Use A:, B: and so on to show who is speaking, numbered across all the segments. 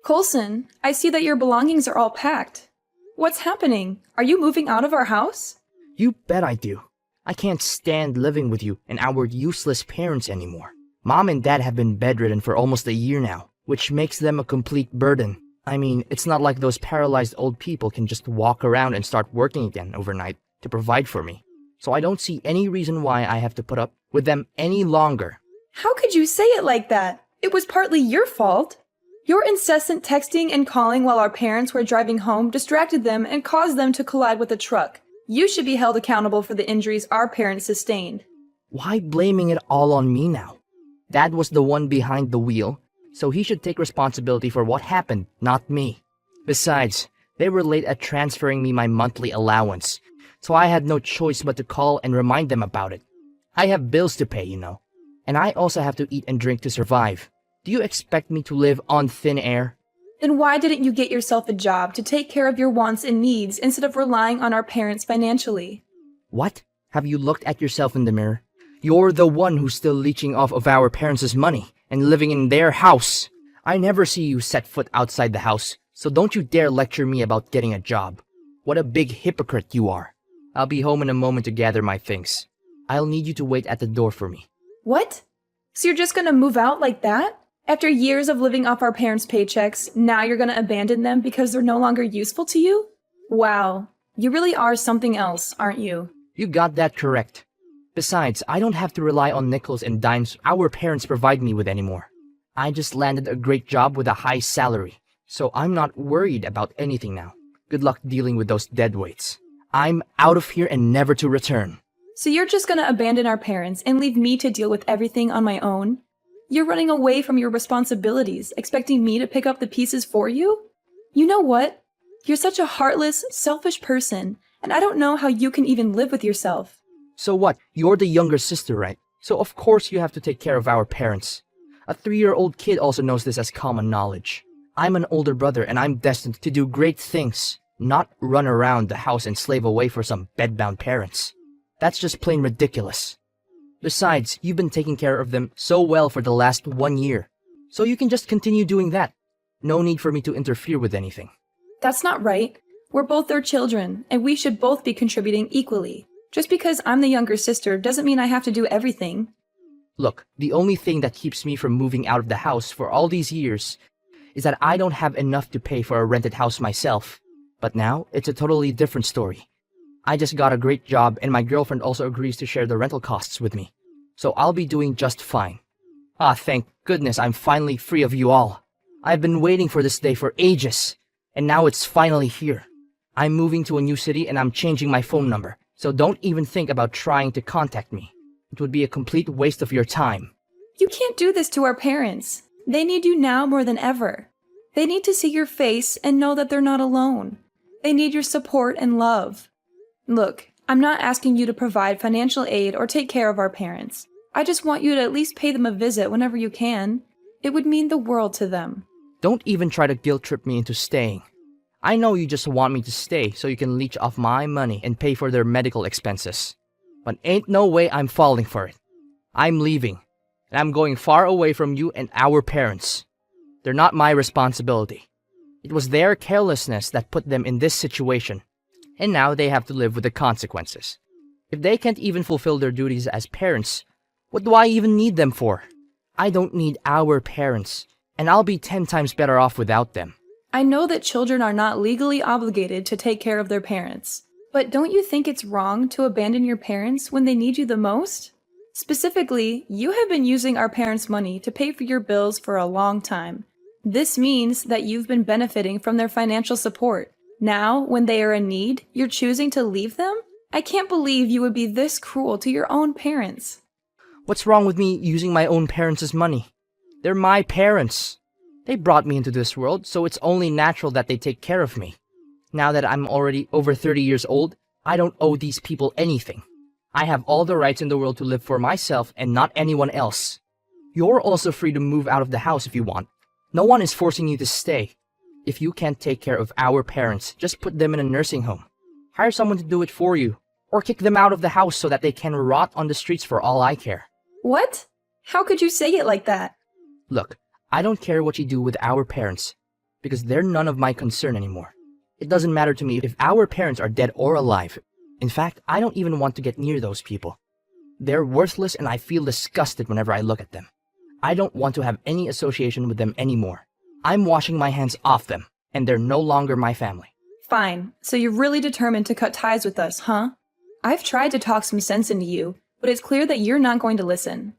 A: Coulson, I see that your belongings are all packed. What's happening? Are you moving out of our house?
B: You bet I do. I can't stand living with you and our useless parents anymore. Mom and Dad have been bedridden for almost a year now, which makes them a complete burden. I mean, it's not like those paralyzed old people can just walk around and start working again overnight to provide for me. So I don't see any reason why I have to put up with them any longer.
A: How could you say it like that? It was partly your fault. Your incessant texting and calling while our parents were driving home distracted them and caused them to collide with a truck. You should be held accountable for the injuries our parents sustained.
B: Why blaming it all on me now? Dad was the one behind the wheel, so he should take responsibility for what happened, not me. Besides, they were late at transferring me my monthly allowance, so I had no choice but to call and remind them about it. I have bills to pay, and I also have to eat and drink to survive. Do you expect me to live on thin air?
A: Then why didn't you get yourself a job to take care of your wants and needs instead of relying on our parents financially?
B: What? Have you looked at yourself in the mirror? You're the one who's still leeching off of our parents' money and living in their house. I never see you set foot outside the house, so don't you dare lecture me about getting a job. What a big hypocrite you are. I'll be home in a moment to gather my things. I'll need you to wait at the door for me.
A: What? So you're just gonna move out like that? After years of living off our parents' paychecks, now you're gonna abandon them because they're no longer useful to you? Wow, you really are something else, aren't you?
B: You got that correct. Besides, I don't have to rely on nickels and dimes our parents provide me with anymore. I just landed a great job with a high salary, so I'm not worried about anything now. Good luck dealing with those deadweights. I'm out of here and never to return.
A: So you're just gonna abandon our parents and leave me to deal with everything on my own? You're running away from your responsibilities, expecting me to pick up the pieces for you? You know what? You're such a heartless, selfish person, and I don't know how you can even live with yourself.
B: So what? You're the younger sister, right? So of course you have to take care of our parents. A 3-year-old kid also knows this as common knowledge. I'm an older brother and I'm destined to do great things, not run around the house and slave away for some bedbound parents. That's just plain ridiculous. Besides, you've been taking care of them so well for the last 1 year, so you can just continue doing that. No need for me to interfere with anything.
A: That's not right. We're both their children, and we should both be contributing equally. Just because I'm the younger sister doesn't mean I have to do everything.
B: Look, the only thing that keeps me from moving out of the house for all these years is that I don't have enough to pay for a rented house myself. But now, it's a totally different story. I just got a great job and my girlfriend also agrees to share the rental costs with me. So I'll be doing just fine. Ah, thank goodness I'm finally free of you all. I've been waiting for this day for ages, and now it's finally here. I'm moving to a new city and I'm changing my phone number, so don't even think about trying to contact me. It would be a complete waste of your time.
A: You can't do this to our parents. They need you now more than ever. They need to see your face and know that they're not alone. They need your support and love. Look, I'm not asking you to provide financial aid or take care of our parents. I just want you to at least pay them a visit whenever you can. It would mean the world to them.
B: Don't even try to guilt trip me into staying. I know you just want me to stay so you can leech off my money and pay for their medical expenses. But ain't no way I'm falling for it. I'm leaving, and I'm going far away from you and our parents. They're not my responsibility. It was their carelessness that put them in this situation, and now they have to live with the consequences. If they can't even fulfill their duties as parents, what do I even need them for? I don't need our parents, and I'll be 10 times better off without them.
A: I know that children are not legally obligated to take care of their parents, but don't you think it's wrong to abandon your parents when they need you the most? Specifically, you have been using our parents' money to pay for your bills for a long time. This means that you've been benefiting from their financial support. Now, when they are in need, you're choosing to leave them? I can't believe you would be this cruel to your own parents.
B: What's wrong with me using my own parents' money? They're my parents. They brought me into this world, so it's only natural that they take care of me. Now that I'm already over 30 years old, I don't owe these people anything. I have all the rights in the world to live for myself and not anyone else. You're also free to move out of the house if you want. No one is forcing you to stay. If you can't take care of our parents, just put them in a nursing home. Hire someone to do it for you, or kick them out of the house so that they can rot on the streets for all I care.
A: What? How could you say it like that?
B: Look, I don't care what you do with our parents. because they're none of my concern anymore. It doesn't matter to me if our parents are dead or alive. In fact, I don't even want to get near those people. They're worthless and I feel disgusted whenever I look at them. I don't want to have any association with them anymore. I'm washing my hands off them, and they're no longer my family.
A: Fine, so you're really determined to cut ties with us, huh? I've tried to talk some sense into you, but it's clear that you're not going to listen.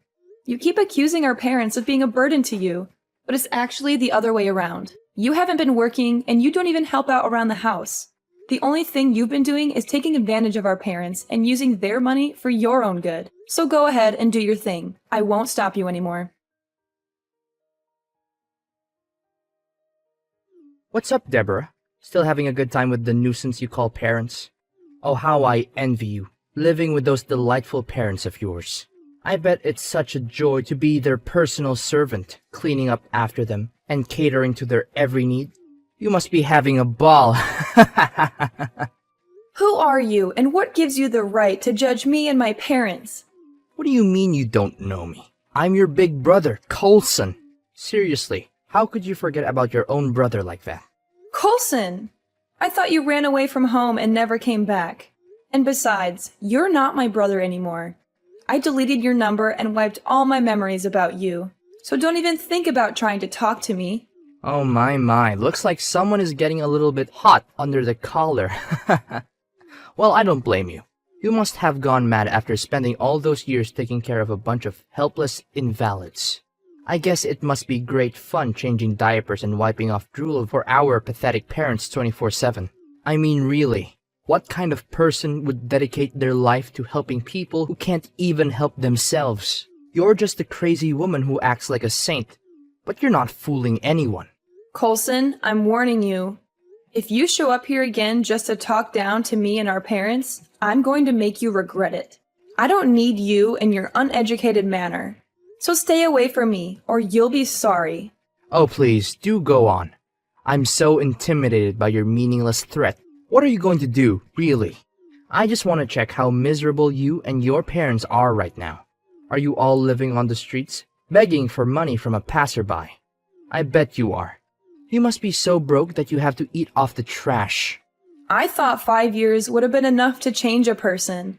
A: You keep accusing our parents of being a burden to you, but it's actually the other way around. You haven't been working, and you don't even help out around the house. The only thing you've been doing is taking advantage of our parents and using their money for your own good. So go ahead and do your thing. I won't stop you anymore.
B: What's up, Deborah? Still having a good time with the nuisance you call parents? Oh, how I envy you, living with those delightful parents of yours. I bet it's such a joy to be their personal servant, cleaning up after them and catering to their every need. You must be having a ball.
A: Who are you, and what gives you the right to judge me and my parents?
B: What do you mean you don't know me? I'm your big brother, Coulson. Seriously, how could you forget about your own brother like that?
A: Coulson! I thought you ran away from home and never came back. And besides, you're not my brother anymore. I deleted your number and wiped all my memories about you. So don't even think about trying to talk to me.
B: Oh my, looks like someone is getting a little bit hot under the collar. Well, I don't blame you. You must have gone mad after spending all those years taking care of a bunch of helpless invalids. I guess it must be great fun changing diapers and wiping off drool for our pathetic parents 24/7. I mean, really, what kind of person would dedicate their life to helping people who can't even help themselves? You're just a crazy woman who acts like a saint, but you're not fooling anyone.
A: Coulson, I'm warning you. If you show up here again just to talk down to me and our parents, I'm going to make you regret it. I don't need you and your uneducated manner. So stay away from me, or you'll be sorry.
B: Oh, please, do go on. I'm so intimidated by your meaningless threat. What are you going to do, really? I just want to check how miserable you and your parents are right now. Are you all living on the streets, begging for money from a passerby? I bet you are. You must be so broke that you have to eat off the trash.
A: I thought 5 years would have been enough to change a person.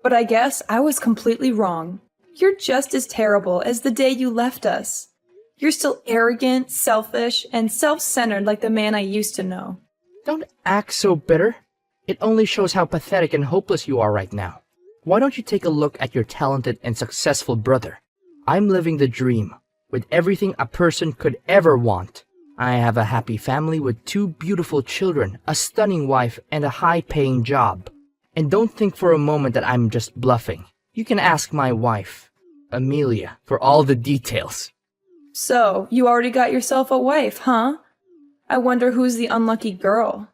A: But I guess I was completely wrong. You're just as terrible as the day you left us. You're still arrogant, selfish, and self-centered like the man I used to know.
B: Don't act so bitter. It only shows how pathetic and hopeless you are right now. Why don't you take a look at your talented and successful brother? I'm living the dream, with everything a person could ever want. I have a happy family with 2 beautiful children, a stunning wife, and a high-paying job. And don't think for a moment that I'm just bluffing. You can ask my wife, Amelia, for all the details.
A: So, you already got yourself a wife, huh? I wonder who's the unlucky girl.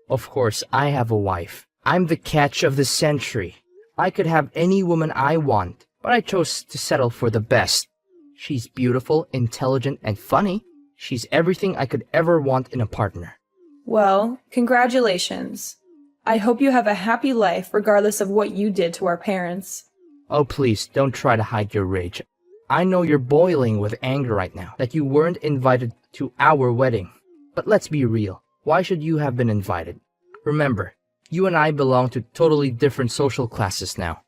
B: Of course, I have a wife. I'm the catch of the century. I could have any woman I want, but I chose to settle for the best. She's beautiful, intelligent, and funny. She's everything I could ever want in a partner.
A: Well, congratulations. I hope you have a happy life regardless of what you did to our parents.
B: Oh, please, don't try to hide your rage. I know you're boiling with anger right now that you weren't invited to our wedding. But let's be real. Why should you have been invited? Remember, you and I belong to totally different social classes now.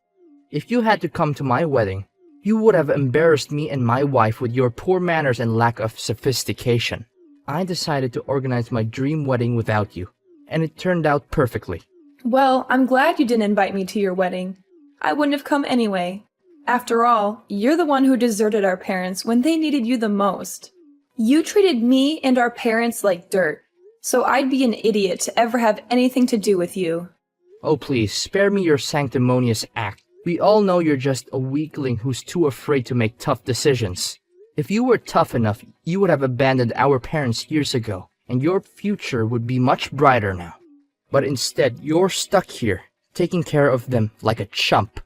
B: If you had to come to my wedding, you would have embarrassed me and my wife with your poor manners and lack of sophistication. I decided to organize my dream wedding without you, and it turned out perfectly.
A: Well, I'm glad you didn't invite me to your wedding. I wouldn't have come anyway. After all, you're the one who deserted our parents when they needed you the most. You treated me and our parents like dirt, so I'd be an idiot to ever have anything to do with you.
B: Oh, please, spare me your sanctimonious act. We all know you're just a weakling who's too afraid to make tough decisions. If you were tough enough, you would have abandoned our parents years ago, and your future would be much brighter now. But instead, you're stuck here, taking care of them like a chump.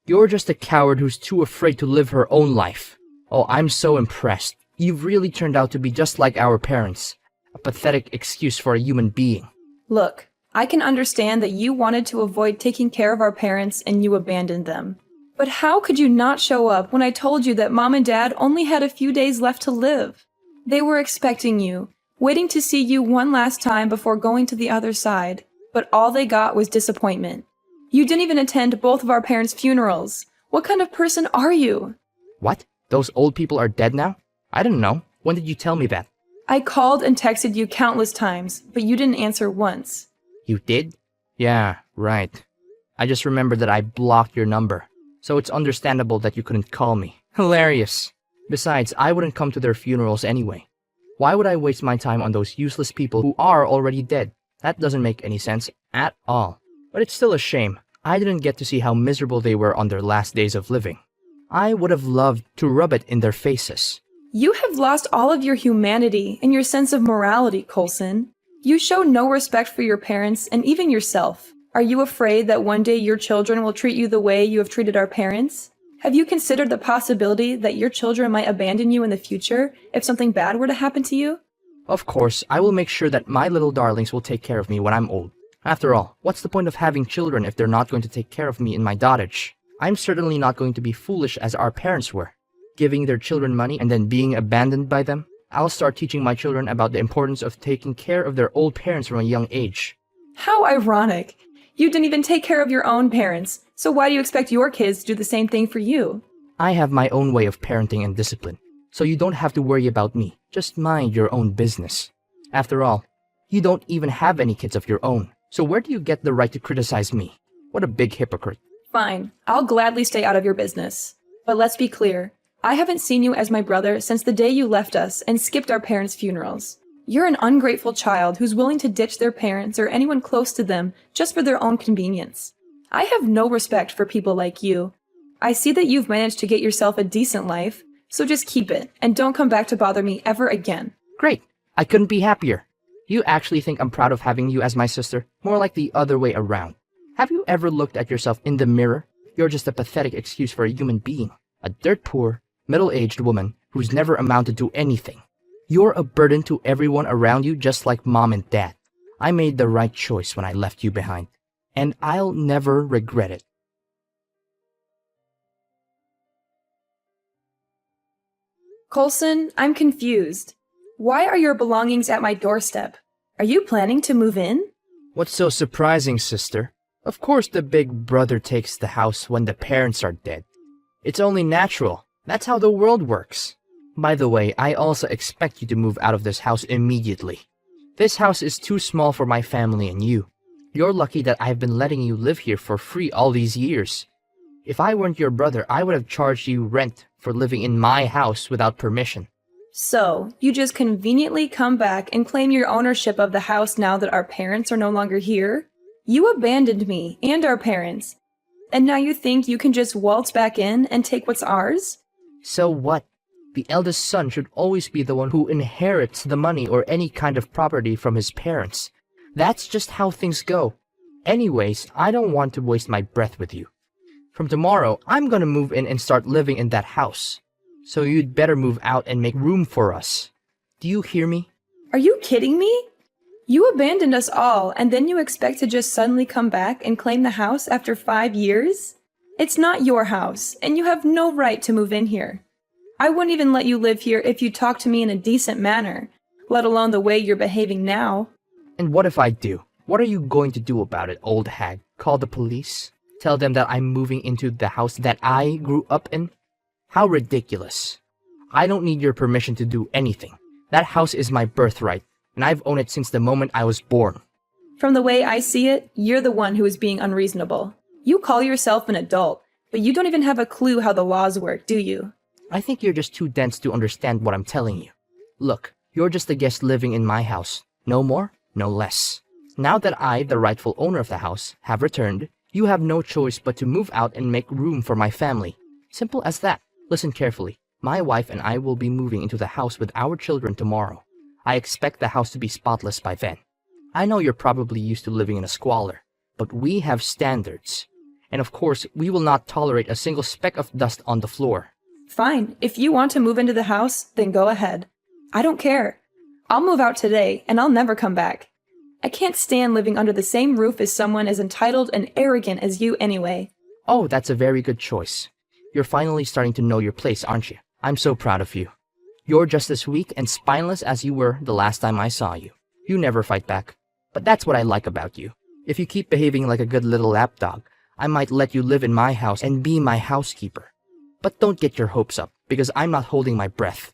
B: You're just a coward who's too afraid to live her own life. Oh, I'm so impressed. You've really turned out to be just like our parents. A pathetic excuse for a human being.
A: Look, I can understand that you wanted to avoid taking care of our parents and you abandoned them. But how could you not show up when I told you that Mom and Dad only had a few days left to live? They were expecting you, waiting to see you one last time before going to the other side, but all they got was disappointment. You didn't even attend both of our parents' funerals. What kind of person are you?
B: What? Those old people are dead now? I didn't know. When did you tell me that?
A: I called and texted you countless times, but you didn't answer once.
B: You did? Yeah, right. I just remembered that I blocked your number, so it's understandable that you couldn't call me. Hilarious. Besides, I wouldn't come to their funerals anyway. Why would I waste my time on those useless people who are already dead? That doesn't make any sense at all. But it's still a shame. I didn't get to see how miserable they were on their last days of living. I would have loved to rub it in their faces.
A: You have lost all of your humanity and your sense of morality, Coulson. You show no respect for your parents and even yourself. Are you afraid that one day your children will treat you the way you have treated our parents? Have you considered the possibility that your children might abandon you in the future if something bad were to happen to you?
B: Of course, I will make sure that my little darlings will take care of me when I'm old. After all, what's the point of having children if they're not going to take care of me in my dotage? I'm certainly not going to be foolish as our parents were, giving their children money and then being abandoned by them. I'll start teaching my children about the importance of taking care of their old parents from a young age.
A: How ironic! You didn't even take care of your own parents, so why do you expect your kids to do the same thing for you?
B: I have my own way of parenting and discipline, so you don't have to worry about me. Just mind your own business. After all, you don't even have any kids of your own, so where do you get the right to criticize me? What a big hypocrite.
A: Fine, I'll gladly stay out of your business. But let's be clear, I haven't seen you as my brother since the day you left us and skipped our parents' funerals. You're an ungrateful child who's willing to ditch their parents or anyone close to them just for their own convenience. I have no respect for people like you. I see that you've managed to get yourself a decent life, so just keep it and don't come back to bother me ever again.
B: Great. I couldn't be happier. You actually think I'm proud of having you as my sister? More like the other way around. Have you ever looked at yourself in the mirror? You're just a pathetic excuse for a human being. A dirt poor, middle-aged woman who's never amounted to anything. You're a burden to everyone around you just like mom and dad. I made the right choice when I left you behind, and I'll never regret it.
A: Coulson, I'm confused. Why are your belongings at my doorstep? Are you planning to move in?
B: What's so surprising, sister? Of course the big brother takes the house when the parents are dead. It's only natural. That's how the world works. By the way, I also expect you to move out of this house immediately. This house is too small for my family and you. You're lucky that I've been letting you live here for free all these years. If I weren't your brother, I would have charged you rent for living in my house without permission.
A: So, you just conveniently come back and claim your ownership of the house now that our parents are no longer here? You abandoned me and our parents, and now you think you can just waltz back in and take what's ours?
B: So what? The eldest son should always be the one who inherits the money or any kind of property from his parents. That's just how things go. Anyways, I don't want to waste my breath with you. From tomorrow, I'm gonna move in and start living in that house. So you'd better move out and make room for us. Do you hear me?
A: Are you kidding me? You abandoned us all, and then you expect to just suddenly come back and claim the house after 5 years? It's not your house, and you have no right to move in here. I wouldn't even let you live here if you talked to me in a decent manner, let alone the way you're behaving now.
B: And what if I do? What are you going to do about it, old hag? Call the police? Tell them that I'm moving into the house that I grew up in? How ridiculous. I don't need your permission to do anything. That house is my birthright, and I've owned it since the moment I was born.
A: From the way I see it, you're the one who is being unreasonable. You call yourself an adult, but you don't even have a clue how the laws work, do you?
B: I think you're just too dense to understand what I'm telling you. Look, you're just a guest living in my house. No more, no less. Now that I, the rightful owner of the house, have returned, you have no choice but to move out and make room for my family. Simple as that. Listen carefully. My wife and I will be moving into the house with our children tomorrow. I expect the house to be spotless by then. I know you're probably used to living in a squalor, but we have standards. And of course, we will not tolerate a single speck of dust on the floor.
A: Fine, if you want to move into the house, then go ahead. I don't care. I'll move out today, and I'll never come back. I can't stand living under the same roof as someone as entitled and arrogant as you anyway.
B: Oh, that's a very good choice. You're finally starting to know your place, aren't you? I'm so proud of you. You're just as weak and spineless as you were the last time I saw you. You never fight back. But that's what I like about you. If you keep behaving like a good little lapdog, I might let you live in my house and be my housekeeper. But don't get your hopes up, because I'm not holding my breath.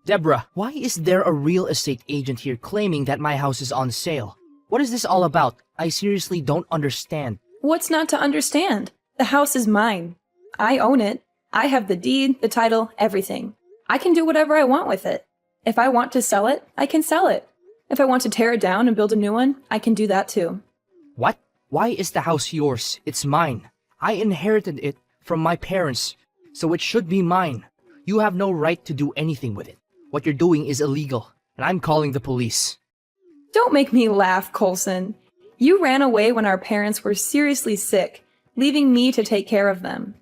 B: Deborah, why is there a real estate agent here claiming that my house is on sale? What is this all about? I seriously don't understand.
A: What's not to understand? The house is mine. I own it. I have the deed, the title, everything. I can do whatever I want with it. If I want to sell it, I can sell it. If I want to tear it down and build a new one, I can do that too.
B: What? Why is the house yours? It's mine. I inherited it from my parents, so it should be mine. You have no right to do anything with it. What you're doing is illegal, and I'm calling the police.
A: Don't make me laugh, Coulson. You ran away when our parents were seriously sick, leaving me to take care of them.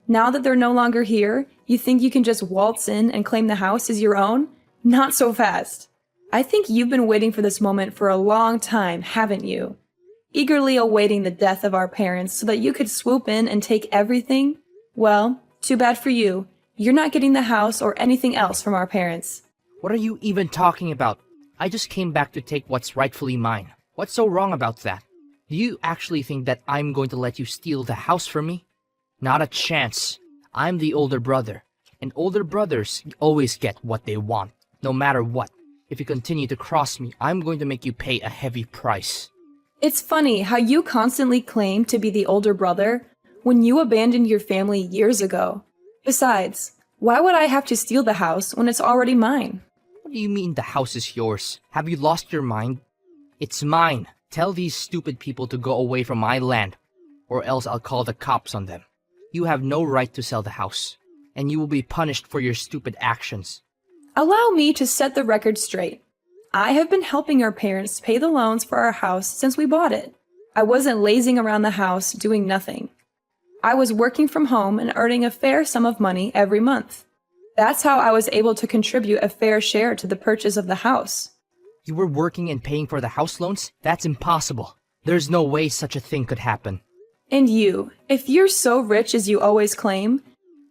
A: Now that they're no longer here, you think you can just waltz in and claim the house as your own? Not so fast. I think you've been waiting for this moment for a long time, haven't you? Eagerly awaiting the death of our parents so that you could swoop in and take everything? Well, too bad for you. You're not getting the house or anything else from our parents.
B: What are you even talking about? I just came back to take what's rightfully mine. What's so wrong about that? Do you actually think that I'm going to let you steal the house from me? Not a chance. I'm the older brother, and older brothers always get what they want, no matter what. If you continue to cross me, I'm going to make you pay a heavy price.
A: It's funny how you constantly claim to be the older brother when you abandoned your family years ago. Besides, why would I have to steal the house when it's already mine?
B: What do you mean the house is yours? Have you lost your mind? It's mine. Tell these stupid people to go away from my land, or else I'll call the cops on them. You have no right to sell the house, and you will be punished for your stupid actions.
A: Allow me to set the record straight. I have been helping your parents pay the loans for our house since we bought it. I wasn't lazing around the house doing nothing. I was working from home and earning a fair sum of money every month. That's how I was able to contribute a fair share to the purchase of the house.
B: You were working and paying for the house loans? That's impossible. There's no way such a thing could happen.
A: And you, if you're so rich as you always claim,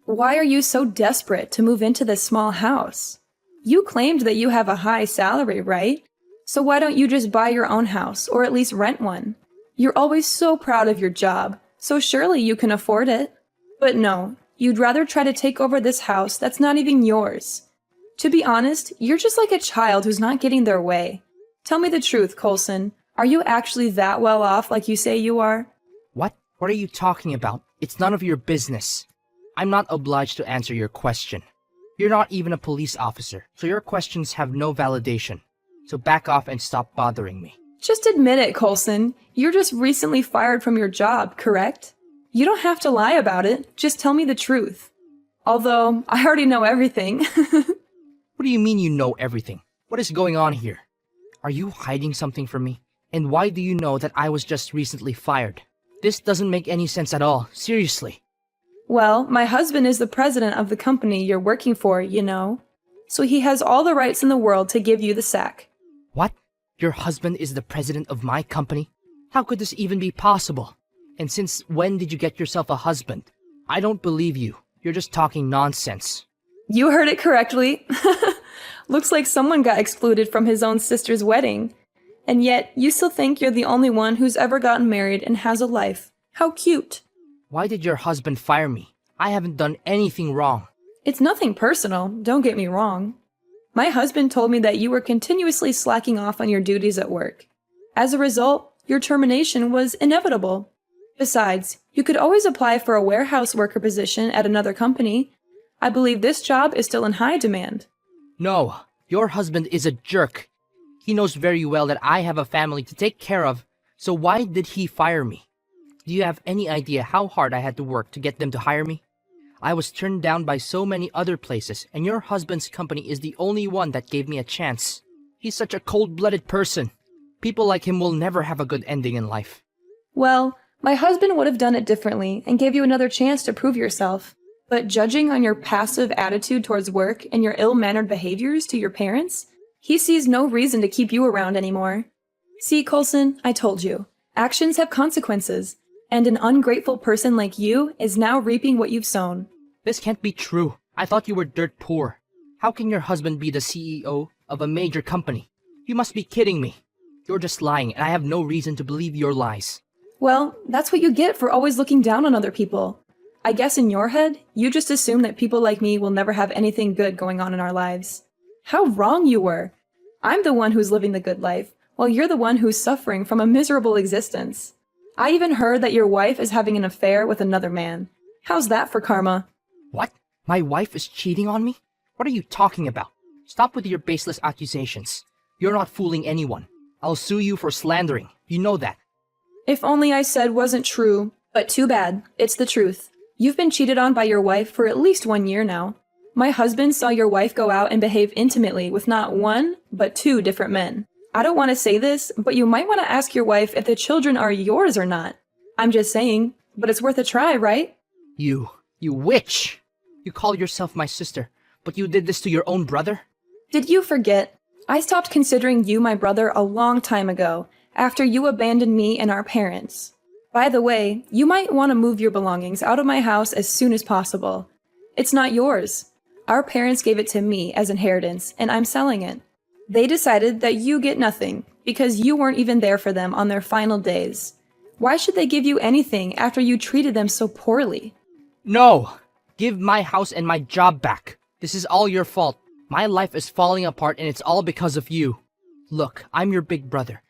A: why are you so desperate to move into this small house? You claimed that you have a high salary, right? So why don't you just buy your own house or at least rent one? You're always so proud of your job, so surely you can afford it. But no, you'd rather try to take over this house that's not even yours. To be honest, you're just like a child who's not getting their way. Tell me the truth, Coulson. Are you actually that well off like you say you are?
B: What? What are you talking about? It's none of your business. I'm not obliged to answer your question. You're not even a police officer, so your questions have no validation. So back off and stop bothering me.
A: Just admit it, Coulson. You're just recently fired from your job, correct? You don't have to lie about it. Just tell me the truth. Although, I already know everything.
B: What do you mean you know everything? What is going on here? Are you hiding something from me? And why do you know that I was just recently fired? This doesn't make any sense at all, seriously.
A: Well, my husband is the president of the company you're working for, you know. So he has all the rights in the world to give you the sack.
B: What? Your husband is the president of my company? How could this even be possible? And since when did you get yourself a husband? I don't believe you. You're just talking nonsense.
A: You heard it correctly. Looks like someone got excluded from his own sister's wedding. And yet, you still think you're the only one who's ever gotten married and has a life. How cute.
B: Why did your husband fire me? I haven't done anything wrong.
A: It's nothing personal, don't get me wrong. My husband told me that you were continuously slacking off on your duties at work. As a result, your termination was inevitable. Besides, you could always apply for a warehouse worker position at another company. I believe this job is still in high demand.
B: No, your husband is a jerk. He knows very well that I have a family to take care of, so why did he fire me? Do you have any idea how hard I had to work to get them to hire me? I was turned down by so many other places, and your husband's company is the only one that gave me a chance. He's such a cold-blooded person. People like him will never have a good ending in life.
A: Well, my husband would have done it differently and gave you another chance to prove yourself. But judging on your passive attitude towards work and your ill-mannered behaviors to your parents, he sees no reason to keep you around anymore. See, Coulson, I told you. Actions have consequences. And an ungrateful person like you is now reaping what you've sown.
B: This can't be true. I thought you were dirt poor. How can your husband be the CEO of a major company? You must be kidding me. You're just lying, and I have no reason to believe your lies.
A: Well, that's what you get for always looking down on other people. I guess in your head, you just assume that people like me will never have anything good going on in our lives. How wrong you were. I'm the one who's living the good life, while you're the one who's suffering from a miserable existence. I even heard that your wife is having an affair with another man. How's that for karma?
B: What? My wife is cheating on me? What are you talking about? Stop with your baseless accusations. You're not fooling anyone. I'll sue you for slandering. You know that.
A: If only I said wasn't true, but too bad. It's the truth. You've been cheated on by your wife for at least 1 year now. My husband saw your wife go out and behave intimately with not one, but 2 different men. I don't want to say this, but you might want to ask your wife if the children are yours or not. I'm just saying, but it's worth a try, right?
B: You witch! You call yourself my sister, but you did this to your own brother?
A: Did you forget? I stopped considering you my brother a long time ago, after you abandoned me and our parents. By the way, you might want to move your belongings out of my house as soon as possible. It's not yours. Our parents gave it to me as inheritance, and I'm selling it. They decided that you get nothing, because you weren't even there for them on their final days. Why should they give you anything after you treated them so poorly?
B: No! Give my house and my job back. This is all your fault. My life is falling apart and it's all because of you. Look, I'm your big brother,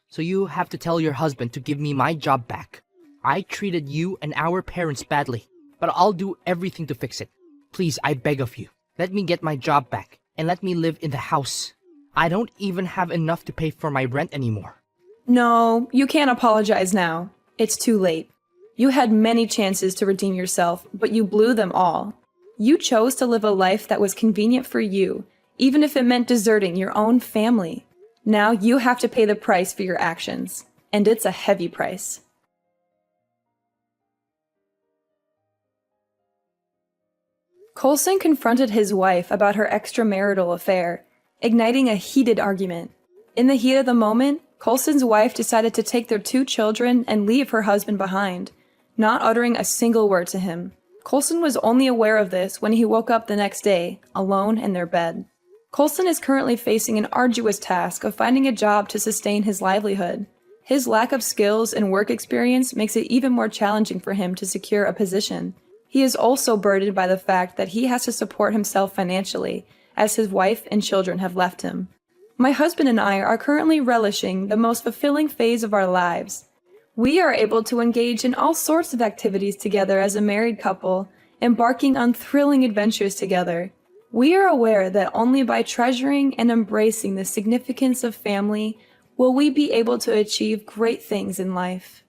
B: so you have to tell your husband to give me my job back. I treated you and our parents badly, but I'll do everything to fix it. Please, I beg of you, let me get my job back and let me live in the house. I don't even have enough to pay for my rent anymore.
A: No, you can't apologize now. It's too late. You had many chances to redeem yourself, but you blew them all. You chose to live a life that was convenient for you, even if it meant deserting your own family. Now you have to pay the price for your actions, and it's a heavy price. Coulson confronted his wife about her extramarital affair, igniting a heated argument. In the heat of the moment, Coulson's wife decided to take their 2 children and leave her husband behind, not uttering a single word to him. Coulson was only aware of this when he woke up the next day, alone in their bed. Coulson is currently facing an arduous task of finding a job to sustain his livelihood. His lack of skills and work experience makes it even more challenging for him to secure a position. He is also burdened by the fact that he has to support himself financially, as his wife and children have left him. My husband and I are currently relishing the most fulfilling phase of our lives. We are able to engage in all sorts of activities together as a married couple, embarking on thrilling adventures together. We are aware that only by treasuring and embracing the significance of family will we be able to achieve great things in life.